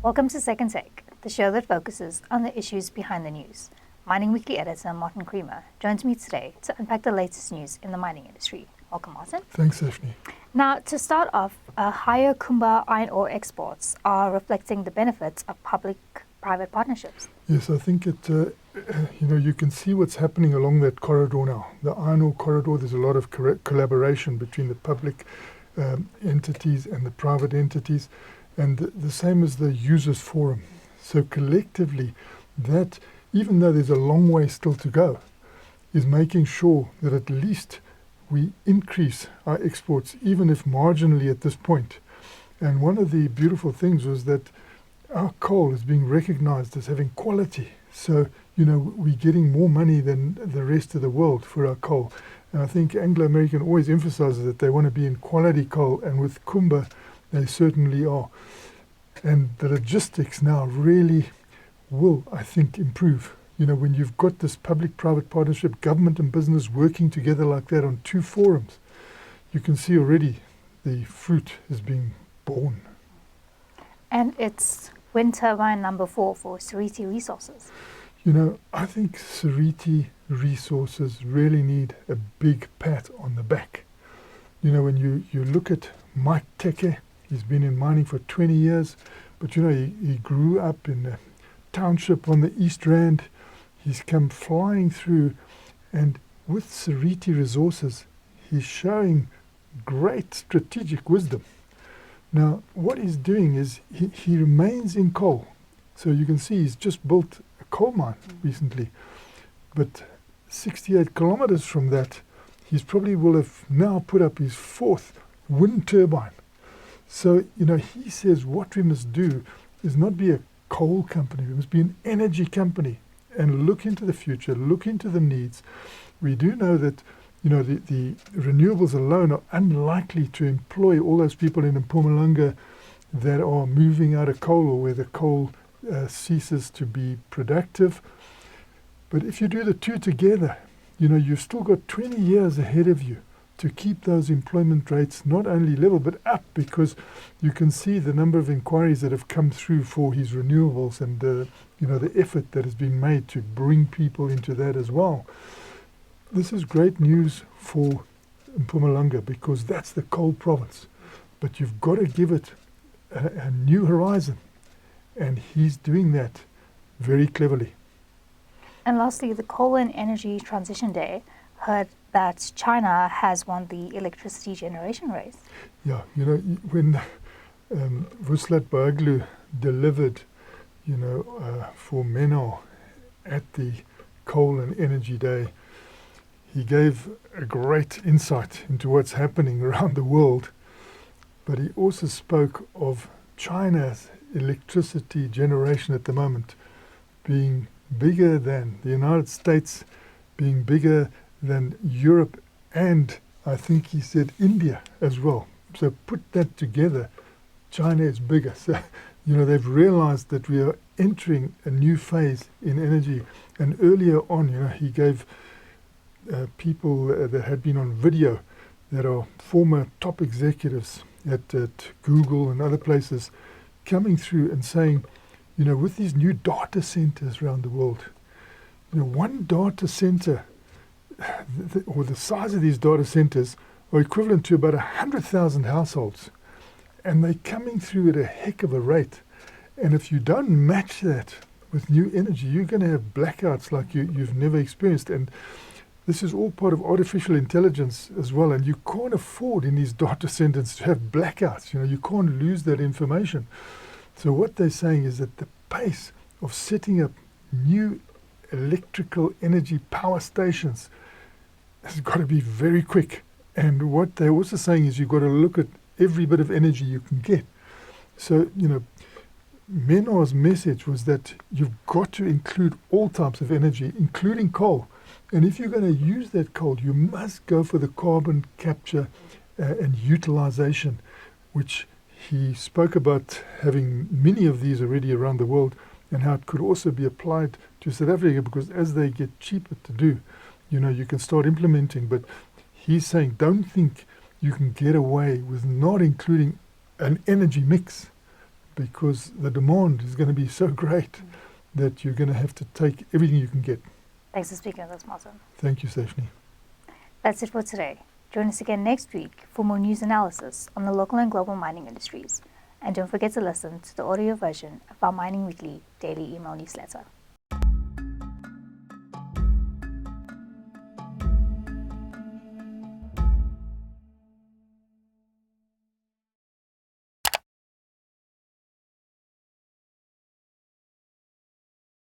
Welcome to Second Take, the show that focuses on the issues behind the news. Mining Weekly editor Martin Creamer joins me today to unpack the latest news in the mining industry. Welcome, Martin. Thanks, Stephanie. Now, to start off, higher Kumba iron ore exports are reflecting the benefits of public-private partnerships. Yes, I think you can see what's happening along that corridor now. The iron ore corridor, there's a lot of collaboration between the public entities and the private entities, and the same as the users forum. So collectively, that, even though there's a long way still to go, is making sure that at least we increase our exports, even if marginally at this point. And one of the beautiful things was that our coal is being recognized as having quality. So, we're getting more money than the rest of the world for our coal. And I think Anglo-American always emphasizes that they want to be in quality coal, and with Kumba, they certainly are. And the logistics now really will, I think, improve. When you've got this public-private partnership, government and business working together like that on two forums, you can see already the fruit is being born. And it's wind turbine number 4 for Seriti Resources. I think Seriti Resources really need a big pat on the back. When you look at Mike Teke, he's been in mining for 20 years, but he grew up in a township on the East Rand. He's come flying through, and with Seriti Resources, he's showing great strategic wisdom. Now, what he's doing is he remains in coal. So you can see he's just built a coal mine recently. But 68 kilometers from that, he's probably will have now put up his 4th wind turbine. So, he says what we must do is not be a coal company, we must be an energy company and look into the future, look into the needs. We do know that, the renewables alone are unlikely to employ all those people in Mpumalanga that are moving out of coal, or where the coal ceases to be productive. But if you do the two together, you've still got 20 years ahead of you to keep those employment rates not only level but up, because you can see the number of inquiries that have come through for his renewables, and the effort that has been made to bring people into that as well. This is great news for Mpumalanga, because that's the coal province. But you've got to give it a new horizon, and he's doing that very cleverly. And lastly, the Coal and Energy Transition Day heard that China has won the electricity generation race. Yeah, when Ruslat Baglu delivered, for MENA at the Coal and Energy Day, he gave a great insight into what's happening around the world. But he also spoke of China's electricity generation at the moment being bigger than the United States, being bigger than Europe, and I think he said India as well. So put that together, China is bigger. So, they've realized that we are entering a new phase in energy. And earlier on, he gave people that had been on video, that are former top executives at Google and other places, coming through and saying, with these new data centers around the world, one data center, or the size of these data centers, are equivalent to about 100,000 households. And they're coming through at a heck of a rate. And if you don't match that with new energy, you're going to have blackouts like you've never experienced. And this is all part of artificial intelligence as well. And you can't afford in these data centers to have blackouts. You can't lose that information. So what they're saying is that the pace of setting up new electrical energy power stations has got to be very quick. And what they're also saying is you've got to look at every bit of energy you can get. So, MENA's message was that you've got to include all types of energy, including coal. And if you're going to use that coal, you must go for the carbon capture and utilization, which he spoke about having many of these already around the world, and how it could also be applied to South Africa, because as they get cheaper to do, you can start implementing. But he's saying, don't think you can get away with not including an energy mix, because the demand is going to be so great that you're going to have to take everything you can get. Thanks for speaking with us, Martin. Thank you, Sashni. That's it for today. Join us again next week for more news analysis on the local and global mining industries. And don't forget to listen to the audio version of our Mining Weekly daily email newsletter.